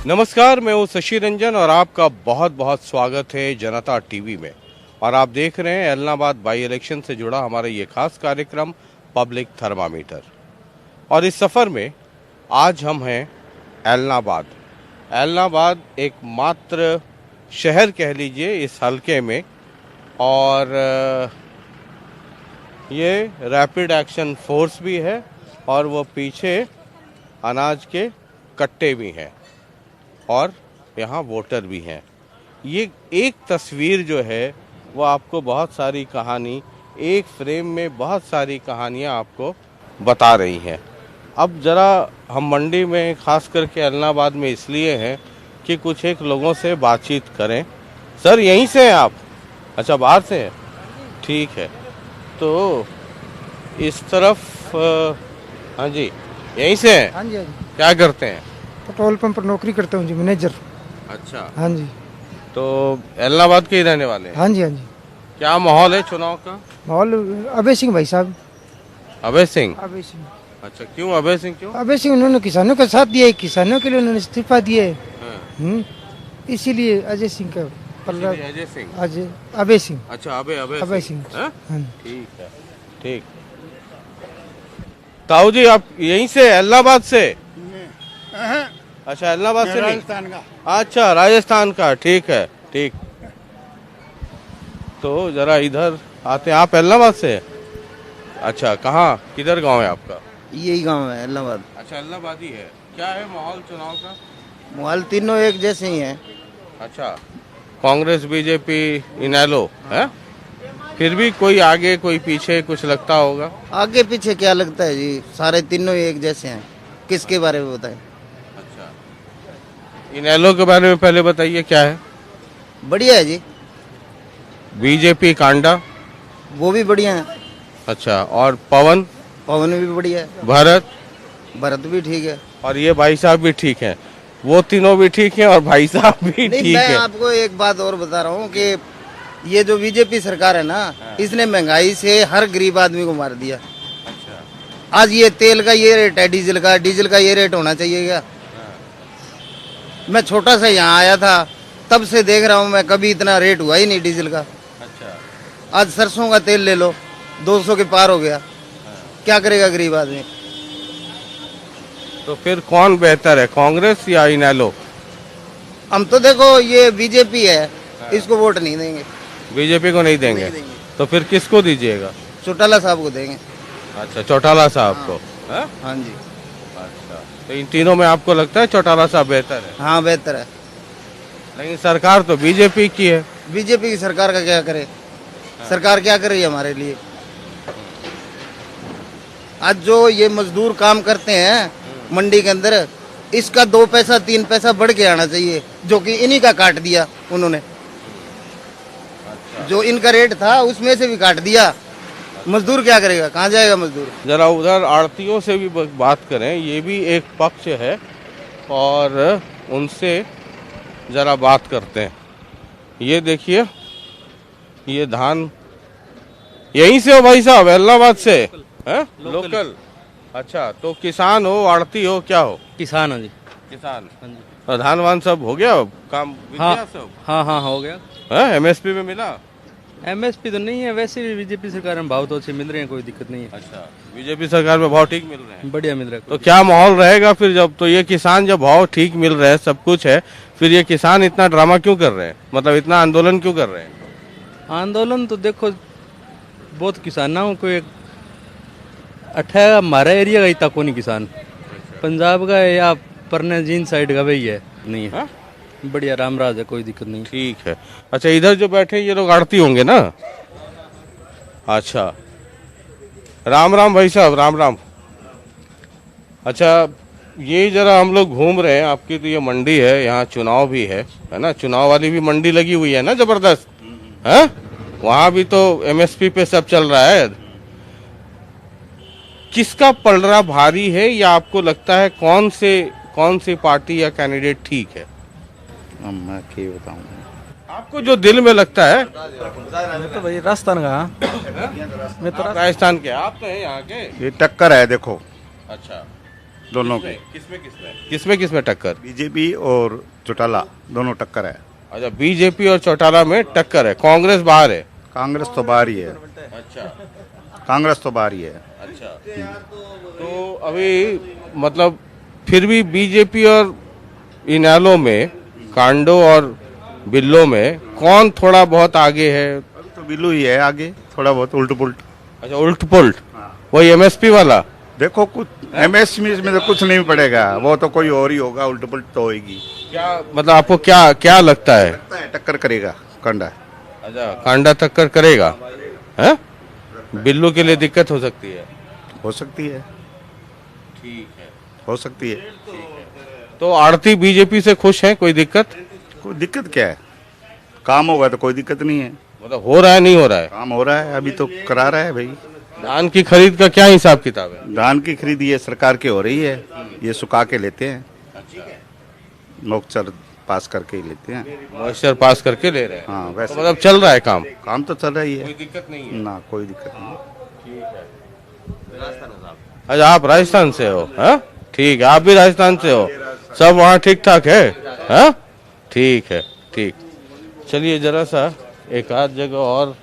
नमस्कार, मैं हूँ शशि रंजन और आपका बहुत बहुत स्वागत है जनता टीवी में। और आप देख रहे हैं एलनाबाद बाई इलेक्शन से जुड़ा हमारा ये खास कार्यक्रम पब्लिक थर्मामीटर। और इस सफ़र में आज हम हैं एलनाबाद। एलनाबाद एकमात्र शहर कह लीजिए इस हलके में, और ये रैपिड एक्शन फोर्स भी है और वो पीछे अनाज के कट्टे भी हैं और यहाँ वोटर भी हैं। ये एक तस्वीर जो है वो आपको बहुत सारी कहानी, एक फ्रेम में बहुत सारी कहानियाँ आपको बता रही हैं। अब ज़रा हम मंडी में ख़ास करके एलनाबाद में इसलिए हैं कि कुछ एक लोगों से बातचीत करें। सर यहीं से हैं आप? अच्छा, बाहर से हैं, ठीक है। तो इस तरफ हाँ जी, यहीं से हैं? हाँ जी, हाँ जी। क्या करते हैं? पेट्रोल पंप पर नौकरी करता हूँ जी, मैनेजर। अच्छा, हाँ जी। तो एलनाबाद के ही रहने वाले हैं? हाँ जी, हाँ जी। क्या माहौल है चुनाव का? माहौल अभय सिंह भाई साहब। अभय सिंह? अभय सिंह। अच्छा, क्यों अभय सिंह, क्यों? अभय सिंह उन्होंने किसानों का साथ दिया है, किसानों के लिए उन्होंने इस्तीफा दिए, हाँ, इसीलिए अजय सिंह का पल्ला। इसलिए अजय सिंह। अजय अभय सिंह। अच्छा, अभय सिंह। हाँ? हाँ। ठीक है, ठीक। ताऊ जी, आप यहीं से एलनाबाद से? अच्छा, एलनाबाद से नहीं? राजस्थान का। अच्छा, राजस्थान का, ठीक है, ठीक। तो जरा इधर आते हैं। आप एलनाबाद से? अच्छा, कहाँ, किधर गांव है आपका? यही गांव है इलाहाबाद। अच्छा, एलनाबाद ही है। क्या है माहौल चुनाव का? मोहाल तीनों एक जैसे ही हैं। अच्छा, कांग्रेस, बीजेपी, इनेलो है? फिर भी कोई आगे कोई पीछे कुछ लगता होगा? आगे पीछे क्या लगता है जी, सारे तीनों ही एक जैसे हैं। किसके बारे में बताएं? अच्छा, इनेलो के बारे में पहले बताइए, क्या है? बढ़िया है जी। बीजेपी कांडा? वो भी बढ़िया है। अच्छा, और पवन? पवन भी बढ़िया है। भरत? भरत भी ठीक है। और ये भाई साहब भी ठीक हैं? वो तीनों भी ठीक हैं और भाई साहब भी नहीं, ठीक मैं है? आपको एक बात और बता रहा हूँ कि ये जो बीजेपी सरकार है ना, इसने महंगाई से हर गरीब आदमी को मार दिया। अच्छा, आज ये तेल का ये रेट है, डीजल का ये रेट होना चाहिए क्या? मैं छोटा सा यहाँ आया था, तब से देख रहा हूँ मैं, कभी इतना रेट हुआ ही नहीं डीजल का। अच्छा। आज सरसों का तेल ले लो, 200 के पार हो गया। क्या करेगा गरीब आदमी? तो फिर कौन बेहतर है, कांग्रेस या इनेलो? हम तो देखो ये बीजेपी है, इसको वोट नहीं देंगे। बीजेपी को नहीं देंगे? नहीं देंगे। तो फिर किसको दीजिएगा? चौटाला साहब को देंगे। अच्छा, चौटाला साहब को? हाँ? हाँ जी। अच्छा, तो इन तीनों में आपको लगता है चौटाला साहब बेहतर है? हाँ, बेहतर है। लेकिन सरकार तो बीजेपी की है। बीजेपी की सरकार का क्या करे? सरकार क्या कर रही है हमारे लिए? आज जो ये मजदूर काम करते हैं मंडी के अंदर, इसका 2 पैसा 3 पैसा बढ़ के आना चाहिए, जो कि इन्हीं का काट दिया उन्होंने। जो इनका रेट था उसमें से भी काट दिया। मजदूर क्या करेगा? कहाँ जाएगा मजदूर? जरा उधर आड़तियों से भी बात करें, ये भी एक पक्ष है और उनसे जरा बात करते हैं। ये देखिए, ये धान यहीं से हो भाई साहब, एलनाबाद से हैं? लोकल। अच्छा, तो किसान हो, आड़ती हो, क्या हो? किसान है जी। किसान। हाँ जी। और धान वान सब हो गया, काम बिक हाँ गया सब? हाँ हाँ हो गया। है, एमएसपी में मिला? एमएसपी तो नहीं है, वैसे भी बीजेपी सरकार में भाव तो अच्छे मिल रहे हैं, कोई दिक्कत नहीं है। अच्छा, बीजेपी सरकार में भाव ठीक मिल रहे हैं? बढ़िया मिल रहा है। तो क्या माहौल रहेगा फिर जब, तो ये किसान जब भाव ठीक मिल रहा है, सब कुछ है, फिर ये किसान इतना ड्रामा क्यों कर रहे हैं, मतलब इतना आंदोलन क्यों कर रहे हैं? आंदोलन तो देखो बहुत किसानों को एक 18 हमारा एरिया का ही तक नहीं किसान, पंजाब का है या परने जीन साइड का वही है, नहीं है। हाँ? बढ़िया राम राज है, कोई दिक्कत नहीं। ठीक है। अच्छा, इधर जो बैठे ये लोग आड़ती होंगे ना? अच्छा, राम राम भाई साहब, राम राम। अच्छा, ये जरा हम लोग घूम रहे हैं, आपकी तो ये मंडी है, यहाँ चुनाव भी है ना? चुनाव वाली भी मंडी लगी हुई है ना, जबरदस्त है? वहाँ भी तो एमएसपी पे सब चल रहा है। किसका पलड़ा भारी है, या आपको लगता है कौन सी पार्टी या कैंडिडेट ठीक है? मैं क्या बताऊँ, आपको जो दिल में लगता है। मैं तो भाई राजस्थान का। मैं तो राजस्थान के, आप तो हैं यहाँ के। ये टक्कर है देखो। अच्छा, दोनों के। किसमें किसमें टक्कर? बीजेपी और चौटाला दोनों टक्कर है। अच्छा, बीजेपी और चौटाला में टक्कर है, कांग्रेस बाहर है। कांग्रेस तो बाहर ही है। अच्छा कांग्रेस तो बाहर ही है। अच्छा, तो अभी मतलब फिर भी बीजेपी और इनेलो में, कांडो और बिल्लो में कौन थोड़ा बहुत आगे है? अभी तो बिल्लू ही है आगे, थोड़ा बहुत उल्ट पुल्ट। अच्छा, उल्ट पुल्ट, वही एमएसपी वाला। देखो कुछ एमएसपी में तो कुछ नहीं पड़ेगा, वो तो कोई और ही होगा, उल्ट पुल्ट तो होगी। क्या मतलब आपको क्या क्या लगता है? टक्कर करेगा कांडा। अच्छा, कांडा टक्कर करेगा है? बिल्लू के लिए दिक्कत हो सकती है। हो सकती है, ठीक है, हो सकती है। तो आड़ती बीजेपी से खुश है, कोई दिक्कत? कोई दिक्कत क्या है, काम होगा तो कोई दिक्कत नहीं है। मतलब हो रहा है, नहीं हो रहा है? काम हो रहा है, अभी तो करा रहा है भाई। धान की खरीद का क्या हिसाब किताब है? धान की खरीद ये सरकार की हो रही है, ये सुखा के लेते हैं, मॉइस्चर पास करके ही लेते हैं। मॉइस्चर पास करके ले रहे हैं। हाँ तो वैसे मतलब चल रहा है काम, काम तो चल रही कोई है, दिक्कत नहीं है ना कोई दिक्कत नहीं। अच्छा, आप राजस्थान से हो? हाँ, ठीक है, आप भी राजस्थान से हो, सब वहाँ ठीक ठाक है? हाँ, ठीक है, ठीक। चलिए जरा सा एक आध जगह और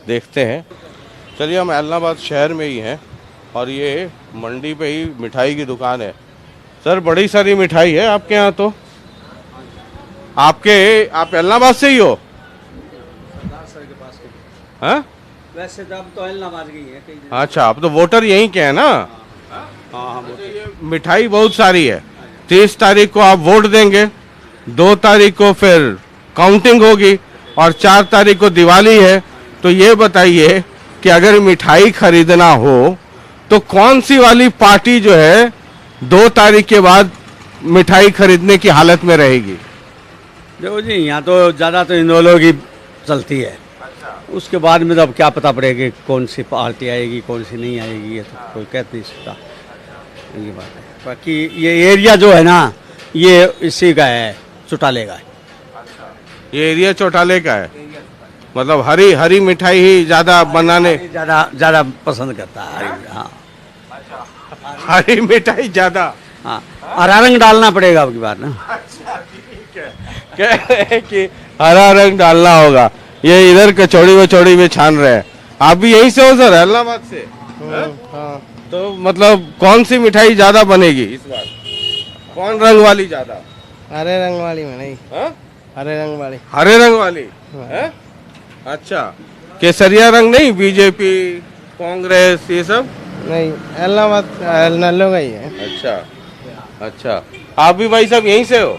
देखते हैं। चलिए, हम एलनाबाद शहर में ही हैं और ये मंडी पे ही मिठाई की दुकान है। सर, बड़ी सारी मिठाई है आपके यहाँ तो। आप एलनाबाद से ही हो? हाँ, वैसे तो अब तो इलाहाबाद गई है कई। अच्छा, अब तो वोटर यहीं के हैं ना? हाँ ये मिठाई बहुत सारी है। 30 तारीख को आप वोट देंगे, 2 तारीख को फिर काउंटिंग होगी और 4 तारीख को दिवाली है। तो ये बताइए कि अगर मिठाई खरीदना हो तो कौन सी वाली पार्टी जो है 2 तारीख के बाद मिठाई खरीदने की हालत में रहेगी? देखो जी, यहाँ तो ज़्यादा तो इनेलो की चलती है। उसके बाद में तो अब क्या पता पड़ेगा कि कौन सी पार्टी आएगी कौन सी नहीं आएगी, ये तो कोई कह नहीं सकता। ये बात है। बाकी ये एरिया जो है ना, ये इसी का है, चौटाले का है। ये एरिया चौटाले का है, मतलब हरी हरी मिठाई ही ज्यादा बनाने, ज़्यादा पसंद करता है। हाँ हरी मिठाई ज्यादा। हाँ, हरा रंग डालना पड़ेगा अब की बार ना। कह रहे हैं कि हरा रंग डालना होगा। ये इधर कचौड़ी वचौड़ी में छान रहे हैं। आप भी यहीं से हो सर, इलाहाबाद से? हाँ। तो मतलब कौन सी मिठाई ज्यादा बनेगी इस बार? कौन रंग वाली ज्यादा? हरे रंग वाली में नहीं, हाँ? हरे रंग वाली। हरे रंग वाली है? अच्छा, केसरिया रंग नहीं? बीजेपी, कांग्रेस, ये सब नहीं, इलाहाबाद नल्लो का ही है। अच्छा अच्छा, आप भी भाई साहब यहीं से हो?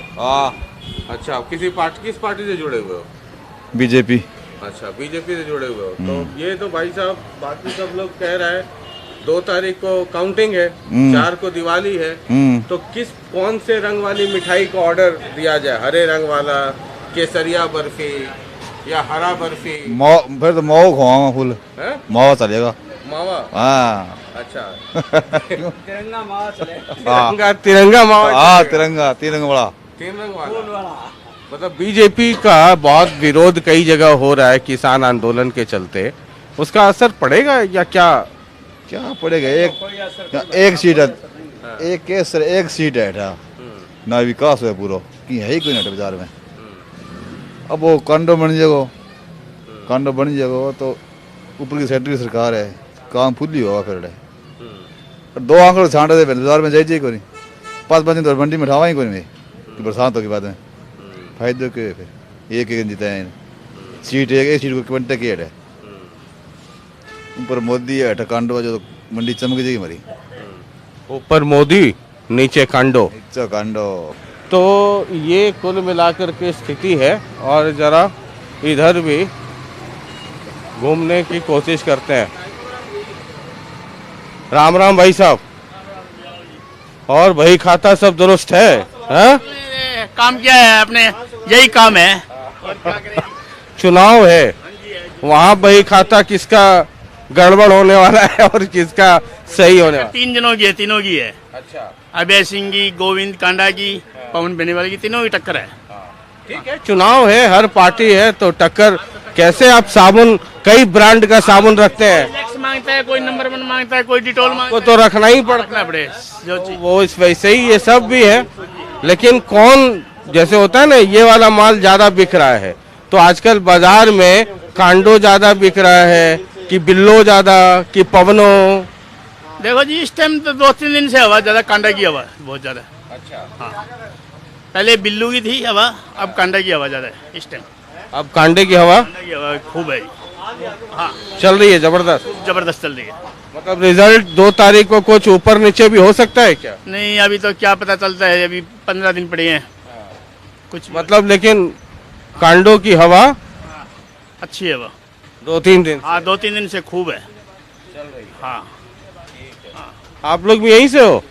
अच्छा, आप किस पार्टी से जुड़े हुए हो? बीजेपी। अच्छा, बीजेपी से जुड़े हुए हो। तो ये तो भाई साहब बाकी सब लोग कह रहे हैं 2 तारीख को काउंटिंग है, 4 को दिवाली है, तो कौन से रंग वाली मिठाई को ऑर्डर दिया जाए? हरे रंग वाला, केसरिया बर्फी या हरा बर्फी? फिर तो मावा खुआवा फुल, है? मावा चलेगा। मावा? हाँ अच्छा। तिरंगा मावा तिरंगा तिरंगा मावा? हाँ, तिरंगा तिरंगा बड़ा। 3 रंग वाला। मतलब बीजेपी का बहुत विरोध कई जगह हो रहा है किसान आंदोलन के चलते, उसका असर पड़ेगा या क्या? क्या पड़ेगा, एक सीट है, एक सीट है ना, विकास है पूरा कि है ही कोई ना बाजार में। अब वो कांडो बन जाएगा तो ऊपर की सेंटर की सरकार है, काम फुल ही होगा फिर। 2 आंकड़े छांटे दे बाजार में जाइए कोई 5 दिन तो मंडी में उठावा ही कोई नहीं, बरसातों के बाद में फायदे के फिर एक जीता है सीट, एक सीट को बनते है। ऊपर मोदी है, कांडो जो मंडी चमक जाएगी हमारी। ऊपर मोदी, नीचे कांडो। कांडो। तो ये कुल मिलाकर के स्थिति है। और जरा इधर भी घूमने की कोशिश करते हैं। राम राम भाई साहब, और भाई खाता सब दुरुस्त है? हाँ? काम क्या है अपने, यही काम है। चुनाव है, वहाँ बही खाता किसका गड़बड़ होने वाला है और किसका सही होने वाला? 3 जनों की है, तीनों की है। अच्छा, अभय सिंह की, गोविंद कांडा की, पवन बेनीवाल की, तीनों की टक्कर है। ठीक है, चुनाव है, हर पार्टी है तो टक्कर। कैसे आप साबुन, कई ब्रांड का साबुन रखते हैं? मांगता है, कोई नंबर 1 मांगता है, कोई डिटोल मांगता वो तो रखना ही पड़ता रखना पड़े जो है। चीज। वो इस वैसे ही ये सब भी है, लेकिन कौन, जैसे होता है ना, ये वाला माल ज्यादा बिक रहा है, तो आजकल बाजार में कांडो ज्यादा बिक रहा है कि बिल्लो ज्यादा कि पवनो? देखो जी, इस टाइम तो 2-3 दिन से हवा ज्यादा, कांडा की हवा बहुत ज्यादा। अच्छा। हाँ, पहले बिल्लू की थी हवा, अब कांडा की हवा ज्यादा है इस टाइम। अब कांडे की हवा कांडा की हवा खूब है। हाँ, चल रही है जबरदस्त। जबरदस्त चल रही है। मतलब रिजल्ट 2 तारीख को कुछ ऊपर नीचे भी हो सकता है क्या? नहीं, अभी तो क्या पता चलता है, अभी 15 दिन पड़े हैं कुछ। मतलब लेकिन कांडो की हवा अच्छी है वो। 2-3 दिन। हाँ, 2-3 दिन से खूब है। हाँ, आप लोग भी यहीं से हो?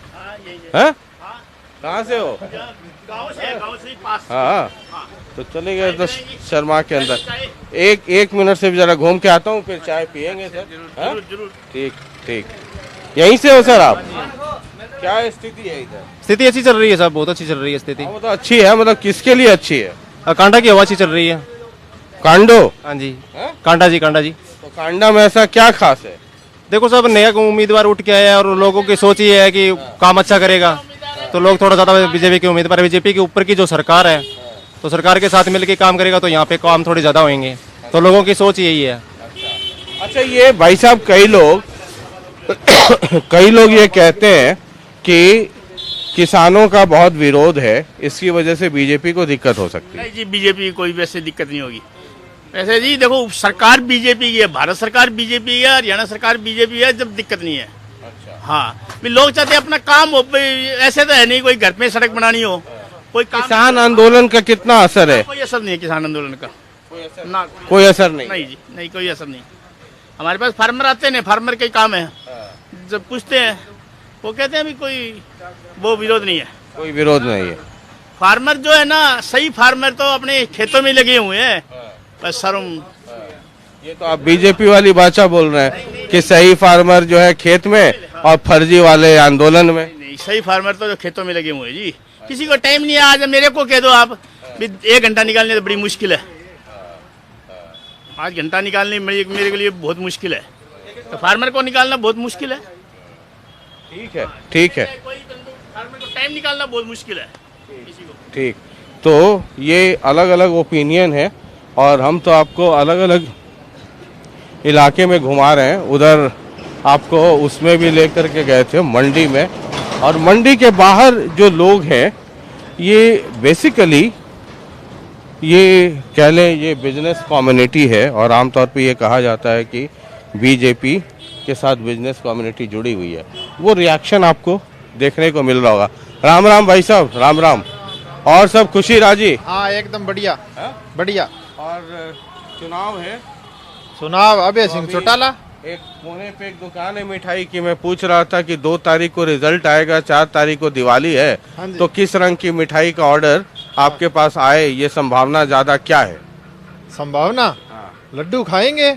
हैं? कहाँ से हो? गाँव से ही पास। हाँ, तो चले गए तो शर्मा के अंदर। एक मिनट से भी जरा घूम के आता हूँ, फिर चाय पियेंगे सर। हाँ? जरूर। ठीक ठीक। यहीं से हो सर आप? क्या स्थिति है इधर? स्थिति अच्छी चल रही है साहब, बहुत अच्छी चल रही है स्थिति। हाँ, मतलब अच्छी है, मतलब किसके लिए अच्छी है? कांडा की हवा अच्छी चल रही है। कांडो? हाँ जी, हाँ? कांडा जी, कांडा जी। तो कांडा में ऐसा क्या खास है? देखो साहब, नया उम्मीदवार उठ के आया और लोगों की सोच ये है कि काम अच्छा करेगा, तो लोग थोड़ा ज्यादा बीजेपी के उम्मीदवार, बीजेपी के ऊपर की जो सरकार है, तो सरकार के साथ मिलकर काम करेगा तो यहाँ पे काम थोड़े ज्यादा होंगे, तो लोगों की सोच यही है। अच्छा, ये भाई साहब, कई लोग ये कहते हैं कि किसानों का बहुत विरोध है, इसकी वजह से बीजेपी को दिक्कत हो सकती है। नहीं जी, बीजेपी की कोई वैसे दिक्कत नहीं होगी। वैसे जी देखो, सरकार बीजेपी की है, भारत सरकार बीजेपी की है, हरियाणा सरकार बीजेपी है, जब दिक्कत नहीं है। अच्छा। हाँ, भी लोग चाहते हैं अपना काम हो, ऐसे तो है नहीं कोई घर में सड़क बनानी हो, कोई काम। किसान आंदोलन का कितना असर है? कोई असर नहीं है किसान आंदोलन का, ना कोई असर नहीं। नहीं जी, नहीं, कोई असर नहीं। हमारे पास फार्मर आते हैं, फार्मर के काम है, जब पूछते हैं वो कहते हैं भी कोई वो विरोध नहीं है। कोई विरोध नहीं है। फार्मर जो है ना, सही फार्मर तो अपने खेतों में लगे हुए हैं, बस शर्म। ये तो आप बीजेपी वाली भाषा बोल रहे हैं कि सही फार्मर जो है खेत में और फर्जी वाले आंदोलन में। नहीं, सही फार्मर तो जो खेतों में लगे हुए हैं जी। किसी को टाइम नहीं है, आज मेरे को कह दो आप भी 1 घंटा निकालने तो बड़ी मुश्किल है। 5 घंटा निकालने मेरे के लिए बहुत मुश्किल है, तो फार्मर को निकालना बहुत मुश्किल है। ठीक है, ठीक है, कोई फार्मर को टाइम निकालना बहुत मुश्किल है किसी को। ठीक। तो ये अलग अलग ओपिनियन है और हम तो आपको अलग अलग इलाके में घुमा रहे हैं। उधर आपको उसमें भी लेकर के गए थे, मंडी में। और मंडी के बाहर जो लोग हैं, ये बेसिकली ये कह लें ये बिजनेस कम्युनिटी है, और आमतौर पे ये कहा जाता है कि बीजेपी के साथ बिजनेस कम्युनिटी जुड़ी हुई है। वो रिएक्शन आपको देखने को मिल रहा होगा। राम राम भाई साहब, राम राम। और सब खुशी राजी? हाँ, एकदम बढ़िया। बढ़िया। और चुनाव है, चुनाव अभय सिंह चौटाला। एक कोने पे एक दुकान है मिठाई की, मैं पूछ रहा था कि 2 तारीख को रिजल्ट आएगा, 4 तारीख को दिवाली है, तो किस रंग की मिठाई का ऑर्डर आपके पास आए, ये संभावना ज्यादा क्या है? संभावना लड्डू खाएंगे।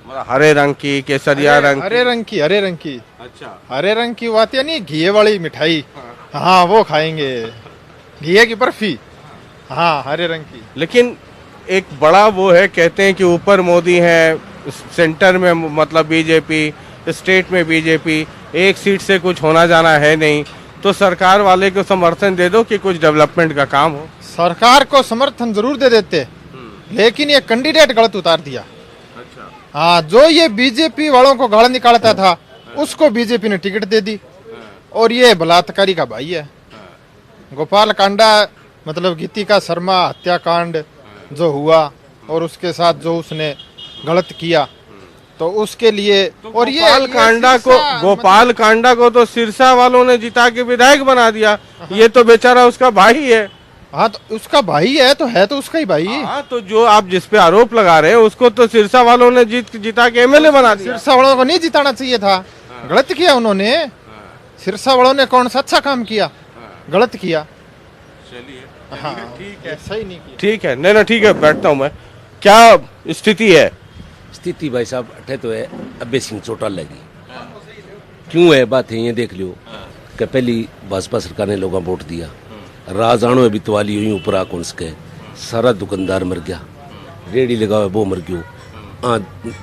मतलब हरे रंग की, केसरिया रंग की? हरे रंग की, हरे रंग की। अच्छा, हरे रंग की बात यानी घी वाली मिठाई। हाँ, वो खाएंगे, घी की बर्फी। हाँ, हरे रंग की। लेकिन एक बड़ा वो है, कहते हैं कि ऊपर मोदी है, सेंटर में मतलब बीजेपी, स्टेट में बीजेपी, एक सीट से कुछ होना जाना है नहीं, तो सरकार वाले को समर्थन दे दो कि कुछ डेवलपमेंट का काम हो। सरकार को समर्थन जरूर दे देते, लेकिन ये कैंडिडेट गलत उतार दिया। अच्छा। हाँ, जो ये बीजेपी वालों को गाल निकालता था, उसको बीजेपी ने टिकट दे दी। और ये बलात्कारी का भाई है। गोपाल कांडा मतलब गीतिका शर्मा हत्याकांड जो हुआ, और उसके साथ जो उसने गलत किया, तो उसके लिए तो और गोपाल कांडा को तो सिरसा वालों ने जिता के विधायक बना दिया। ये तो बेचारा उसका भाई है। हाँ, तो उसका भाई है तो उसका ही भाई। हाँ, तो जो आप जिस पे आरोप लगा रहे हैं, उसको तो सिरसा वालों ने जिता के एमएलए बना दिया। सिरसा वालों को नहीं जिताना चाहिए था, गलत किया उन्होंने। सिरसा वालों ने कौन सा अच्छा काम किया? गलत किया। चलिए, हाँ, ठीक है, सही नहीं किया। ठीक है, नहीं ठीक है, बैठता हूँ मैं। क्या स्थिति है? स्थिति भाई साहब अठे तो है अभय सिंह चौटाला की। क्यों है बात है ये देख लो कि पहली भाजपा सरकार ने लोगों वोट दिया, राज आणो बितवाली हुई ऊपर आ कौन सके, सारा दुकानदार मर गया, रेडी लगा हुआ वो मर गयो,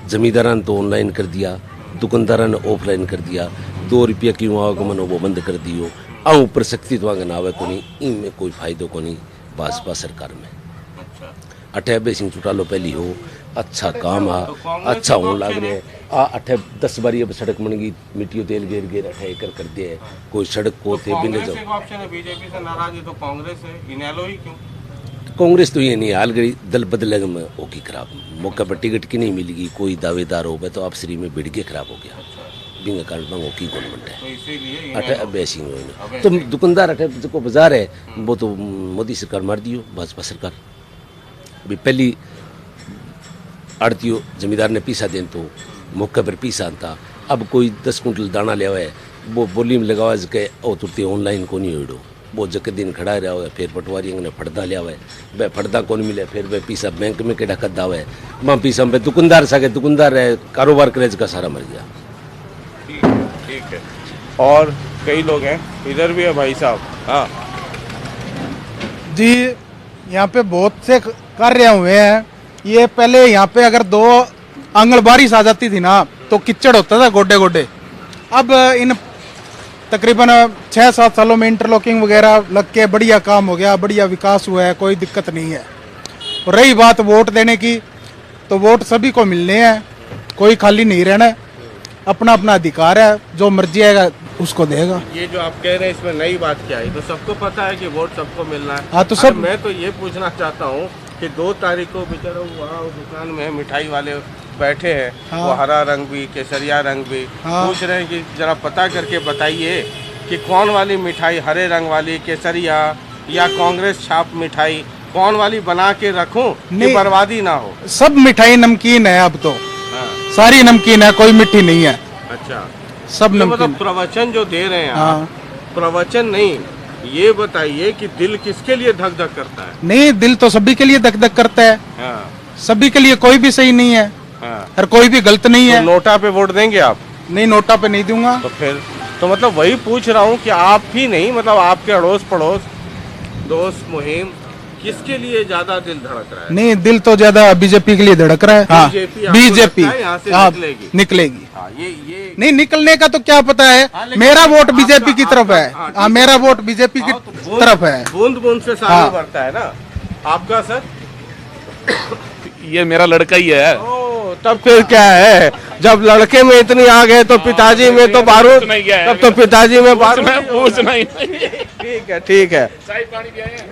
जमींदारान तो ऑनलाइन कर दिया, दुकानदारा ने ऑफलाइन कर दिया, 2 रुपया क्यों आवागमन वो बंद कर दियो, आऊँ प्रसक्ति तो आगे नावे को नहीं, इनमें कोई फायदो को नहीं भाजपा सरकार में। अठे अबे सिंह चौटाला पहली हो, अच्छा काम अच्छा होने लग रहा है। अठे 10 बारी अब सड़क बन गई, मिट्टी तेल घेर घेर अठे एकर कर दिया है, कोई सड़क को थे बिंगे जाओ। बीजेपी से नाराज है तो कांग्रेस है, इनेलो ही क्यों? कांग्रेस तो ये नहीं हाल गई दल बदलेगा में होगी खराब, मौका पर टिकट की नहीं मिलेगी, कोई दावेदार हो गए तो आप श्री में भिड़ के खराब हो गया, बिंगे कारण की गवर्नमेंट है। अठे अबे सिंह हो तो दुकानदार अठे जो बाजार है वो तो मोदी सरकार मार दियो, भाजपा सरकार भी पहली आड़तियों जमींदार ने पीसा दें तो मौके पर पीसा था। अब कोई 10 कुंटल दाना लिया हुआ है वो बोली में लगावा के ओ तुरती ऑनलाइन को नहीं होड़ो, वो जके दिन खड़ा रहा हुआ है, फिर पटवारी ने फड़दा लिया हुआ है, वह फड़दा को नहीं मिले, फिर वह पीसा बैंक में केड़ा कदा हुआ है, वहाँ पीसा में दुकानदार सके दुकानदार है कारोबार करे का सारा मर गया। ठीक है। और कई लोग हैं इधर भी है भाई साहब। हाँ जी, यहाँ पे बहुत से कार्य हुए हैं। ये पहले यहाँ पे अगर 2 आंगनबाड़ी आ जाती थी ना तो किचड़ होता था गोडे गोडे। अब इन तकरीबन 6-7 सालों में इंटरलॉकिंग वगैरह लग के बढ़िया काम हो गया, बढ़िया विकास हुआ है, कोई दिक्कत नहीं है। और रही बात वोट देने की, तो वोट सभी को मिलने हैं, कोई खाली नहीं रहना है, अपना अपना अधिकार है, जो मर्जी आएगा उसको देगा। ये जो आप कह रहे हैं इसमें नई बात क्या है? तो सबको पता है कि वोट सबको मिलना है। हाँ तो सब मैं तो ये पूछना चाहता हूँ कि 2 तारीख को बेचारा वहाँ दुकान में मिठाई वाले बैठे हैं, हाँ। वो हरा रंग भी केसरिया रंग भी, हाँ। पूछ रहे हैं कि जरा पता करके बताइए कि कौन वाली मिठाई, हरे रंग वाली केसरिया या कांग्रेस छाप मिठाई, कौन वाली बना के रखूं कि बर्बादी ना हो। सब मिठाई नमकीन है, अब तो सारी नमकीन है, कोई मिट्टी नहीं है। अच्छा, सब नमकीन। मतलब प्रवचन जो दे रहे हैं हाँ। आप, प्रवचन नहीं, ये बताइए कि दिल किसके लिए धक धक करता है? नहीं, दिल तो सभी के लिए धक धक करता है। हाँ। सभी के लिए कोई भी सही नहीं है। हाँ। और कोई भी गलत नहीं है। नोटा पे वोट देंगे आप? नहीं, नोटा पे नहीं दूंगा। तो फिर तो मतलब वही पूछ रहा हूँ कि आप ही नहीं, मतलब आपके अड़ोस पड़ोस दोस्त मुहिम किसके लिए ज्यादा दिल धड़क रहा है? नहीं, दिल तो ज्यादा बीजेपी के लिए धड़क रहा है। हाँ, बीजेपी यहाँ से निकलेगी। हाँ, ये नहीं निकलने का तो क्या पता है। मेरा वोट बीजेपी की तरफ है। हाँ, मेरा वोट बीजेपी की तरफ है। बूंद बूंद से सागर बढ़ता है ना। आपका सर? ये मेरा लड़का ही है। ओ, तब फिर क्या है, जब लड़के में इतनी आग है तो पिताजी में तो बारूद, तब तो पिताजी में बारूद। ठीक है, ठीक है।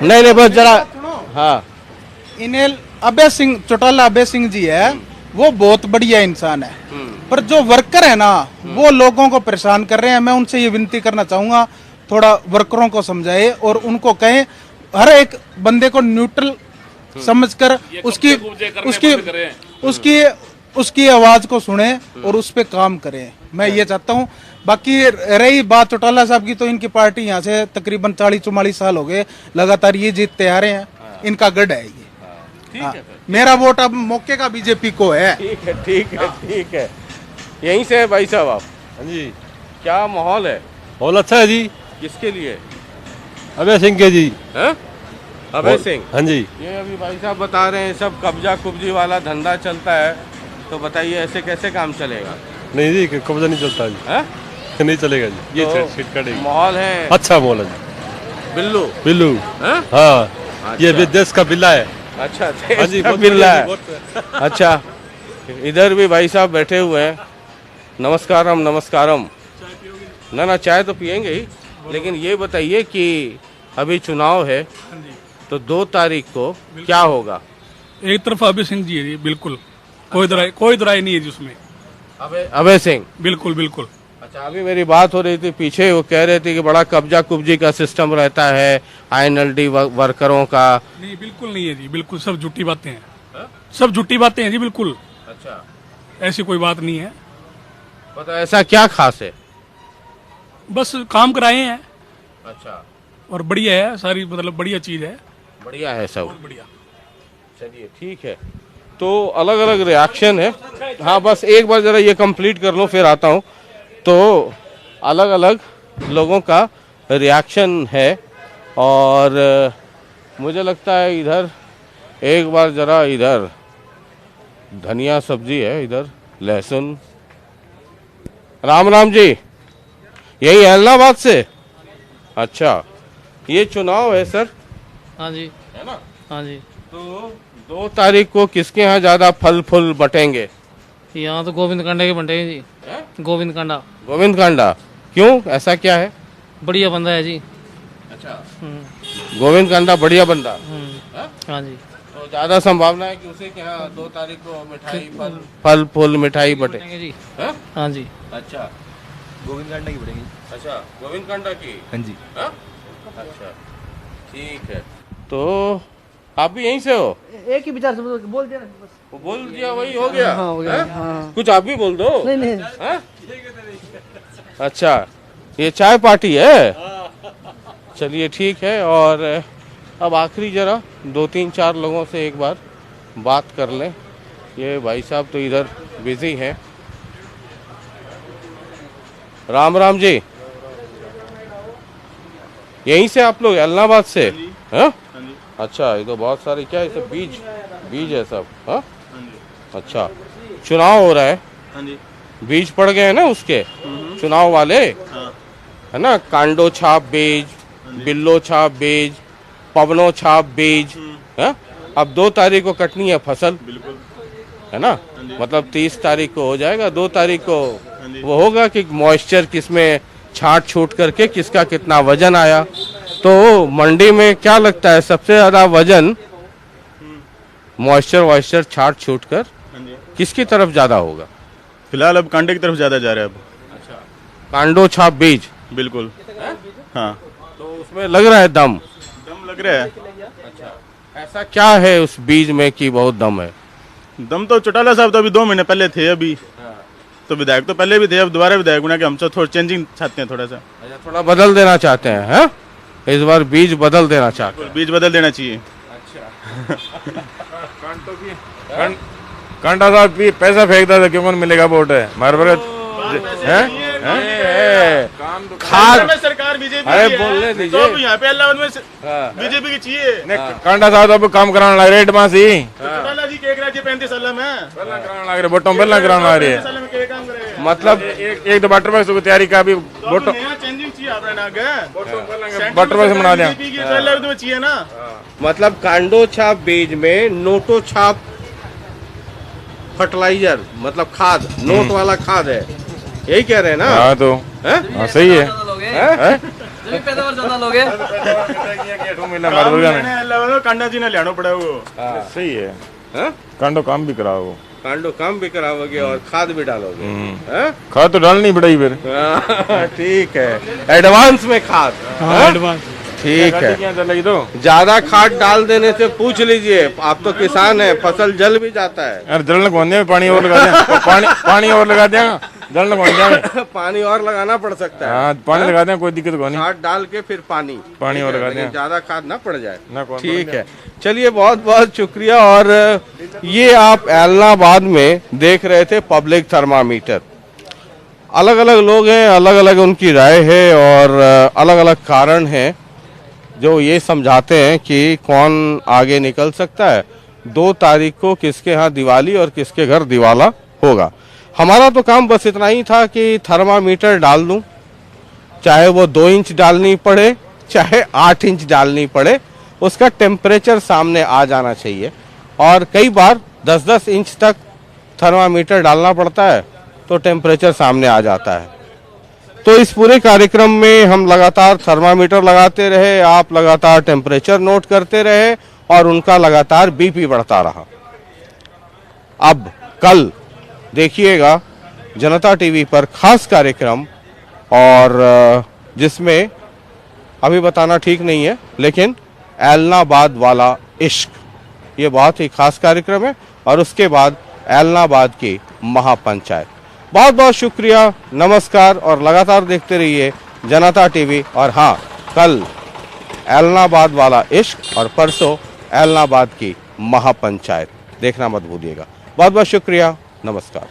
नहीं नहीं, बस जरा। हाँ, इन्हें अभय सिंह चौटाला, अभय सिंह जी है, वो बहुत बढ़िया इंसान है, पर जो वर्कर है ना वो लोगों को परेशान कर रहे हैं। मैं उनसे ये विनती करना चाहूंगा, थोड़ा वर्करों को समझाए और उनको कहें हर एक बंदे को न्यूट्रल समझकर उसकी आवाज को सुने और उस पे काम करें। मैं ये चाहता हूँ। बाकी रही बात चौटाला साहब की, तो इनकी पार्टी यहाँ से तकरीबन 40-44 साल हो गए लगातार ये जीतते आ रहे हैं। इनका गढ़ है ये। हाँ, मेरा वोट अब मौके का बीजेपी को है। ठीक है, ठीक है, ठीक है। यहीं से है भाई साहब आप? हाँ जी। क्या माहौल है? माहौल अच्छा है जी। किसके लिए? अभय सिंह के जी। अभय सिंह? हाँ जी। ये अभी भाई साहब बता रहे हैं सब कब्जा कुब्जी वाला धंधा चलता है, तो बताइए ऐसे कैसे काम चलेगा? नहीं जी, कब्जा नहीं चलता जी। नहीं चलेगा जी, ये सीट कटेगी। माहौल है अच्छा, माहौल है जी। बिल्लू बिल्लू। हाँ, ये देश का बिल्ला है। अच्छा, देश का बिल्ला है। अच्छा, इधर भी भाई साहब बैठे हुए हैं। नमस्कारम, नमस्कारम। ना चाय तो पियेंगे ही, लेकिन ये बताइए कि अभी चुनाव है तो 2 तारीख को क्या होगा? एक तरफ अभय सिंह जी है, बिल्कुल कोई दराई नहीं है जिसमें। अभय सिंह? बिल्कुल बिल्कुल। अच्छा, अभी मेरी बात हो रही थी पीछे, वो कह रहे थे कि बड़ा कब्जा कुब्जी का सिस्टम रहता है INLD वर्करों का। नहीं, बिल्कुल नहीं है जी, बिल्कुल सब झूठी बातें हैं। सब झूठी बातें हैं जी, बिल्कुल। अच्छा, ऐसी कोई बात नहीं है। पता ऐसा क्या खास है? बस काम कराए हैं। अच्छा, और बढ़िया है सारी, मतलब बढ़िया चीज है। बढ़िया है सब। बढ़िया। चलिए, ठीक है। तो अलग अलग रिएक्शन है। हाँ, बस एक बार जरा ये कंप्लीट कर लो फिर आता हूँ। तो अलग अलग लोगों का रिएक्शन है और मुझे लगता है इधर एक बार जरा, इधर धनिया सब्जी है, इधर लहसुन, राम राम जी, यही एलनाबाद से? अच्छा, ये चुनाव है सर? हाँ जी, है ना? हाँ जी। तो 2 तारीख को किसके यहाँ ज्यादा फल फूल बटेंगे? यहाँ तो गोविंद कांडा के बटेंगे जी। गोविंद कांडा। गोविंद कांडा, क्यों, ऐसा क्या है? बढ़िया बंदा है जी। अच्छा, गोविंद कांडा बढ़िया बंदा। हाँ जी। तो ज्यादा संभावना है कि उसे के यहाँ 2 तारीख को मिठाई फल फूल मिठाई बटे जी। हाँ जी। अच्छा, गोविंद कांडा की बढ़ेगी। अच्छा, गोविंद कांडा की। हाँ जी। अच्छा, ठीक है। तो आप भी यहीं से हो? एक ही विचार से बोल दिया बस। वो बोल दिया, वही हो गया। हाँ, हो गया। हाँ। कुछ आप भी बोल दो। नहीं नहीं। अच्छा, ये चाय पार्टी है? चलिए ठीक है। और अब आखिरी जरा 2-3-4 लोगों से एक बार बात कर लें। ये भाई साहब तो इधर बिजी हैं। राम राम जी, यहीं से आप लोग, एलनाबाद से? हाँ? अच्छा, ये तो बहुत सारे, क्या है सब बीज है सब? हाँ? अच्छा, चुनाव हो रहा है? बीज पड़ गए हैं ना उसके, चुनाव वाले, है ना? कांडो छाप बीज, बिल्लो छाप बीज, पवनो छाप बीज। है? अब 2 तारीख को कटनी है फसल, है ना? मतलब 30 तारीख को हो जाएगा। 2 तारीख को वो होगा कि मॉइस्चर किसमें छाट छूट करके किसका कितना वजन आया। तो मंडी में क्या लगता है सबसे ज्यादा वजन मॉइस्चर वॉइस्चर छाट छूट कर किसकी तरफ ज्यादा होगा? फिलहाल अब कांडे की तरफ ज्यादा जा रहा है अब। अच्छा, कांडो छाप बीज। बिल्कुल। हाँ, तो उसमें लग रहा है दम लग रहा है। अच्छा, ऐसा क्या है उस बीज में कि बहुत दम है? दम तो चौटाला साहब तो अभी 2 महीने पहले थे, अभी तो विधायक तो पहले भी थे, अब दोबारा विधायक बना के हम तो थोड़ा चेंजिंग चाहते हैं, थोड़ा सा। अच्छा, थोड़ा बदल देना चाहते हैं, हैं? इस बार बीज बदल देना चाहते हैं। बीज बदल देना चाहिए। अच्छा। कांटा साहब भी पैसा फेंकता था, क्यों कौन मिलेगा वोट है हमारे खाद सरकार बीजेपी, अरे बोलने दीजिए। तो यहाँ पे इलाहाबाद में बीजेपी की चाहिए। कांटा साहब अब काम कराने लग रहे एडवांस ही। चौटाला जी के 35 साल में कराने लग रहे, वोटों पहला कराने लग रही है। मतलब एक तो बटर की तैयारी का भी वोटों चेंजिंग चाहिए अपने आगे, बटर से बना दिया चाहिए ना। मतलब कांडो छाप बीज में नोटो छाप फर्टिलाइजर, मतलब खाद, नोट वाला खाद है, यही कह रहे हैं ना? हाँ, तो हाँ सही है। पैदावार ज्यादा लोगे। कांडा जी ने लेना पड़ा वो। सही है। कांडो काम भी कराओ, कांडो काम भी कराओगे और खाद भी डालोगे। खाद तो डालनी पड़ेगी फिर। ठीक है, एडवांस में खाद। एडवांस ठीक है। ज्यादा खाद डाल देने से पूछ लीजिए, आप तो किसान है, फसल जल भी जाता है। अरे जलने कौन दिया, पानी और लगा दिया, पानी और लगा दिया, जलने कौन दिया। पानी और लगाना पड़ सकता है। हाँ, पानी लगा दें, कोई दिक्कत नहीं। खाद डाल के फिर पानी और लगा दें, ज्यादा खाद ना पड़ जाए। ठीक है, चलिए चलिए, बहुत बहुत शुक्रिया। और ये आप एलनाबाद में देख रहे थे पब्लिक थर्मामीटर। अलग अलग लोग हैं, अलग अलग उनकी राय है और अलग अलग कारण है जो ये समझाते हैं कि कौन आगे निकल सकता है। 2 तारीख को किसके यहाँ दिवाली और किसके घर दिवाला होगा। हमारा तो काम बस इतना ही था कि थर्मामीटर डाल दूं, चाहे वो 2 इंच डालनी पड़े चाहे 8 इंच डालनी पड़े, उसका टेम्परेचर सामने आ जाना चाहिए। और कई बार 10-10 इंच तक थर्मामीटर डालना पड़ता है तो टेम्परेचर सामने आ जाता है। तो इस पूरे कार्यक्रम में हम लगातार थर्मामीटर लगाते रहे, आप लगातार टेम्परेचर नोट करते रहे और उनका लगातार बीपी बढ़ता रहा। अब कल देखिएगा जनता टीवी पर खास कार्यक्रम, और जिसमें अभी बताना ठीक नहीं है, लेकिन एलनाबाद वाला इश्क, ये बहुत ही खास कार्यक्रम है। और उसके बाद एलनाबाद की महापंचायत। बहुत बहुत शुक्रिया, नमस्कार, और लगातार देखते रहिए जनता टीवी। और हाँ, कल एलनाबाद वाला इश्क और परसों एलनाबाद की महापंचायत देखना मत भूलिएगा। बहुत बहुत शुक्रिया, नमस्कार।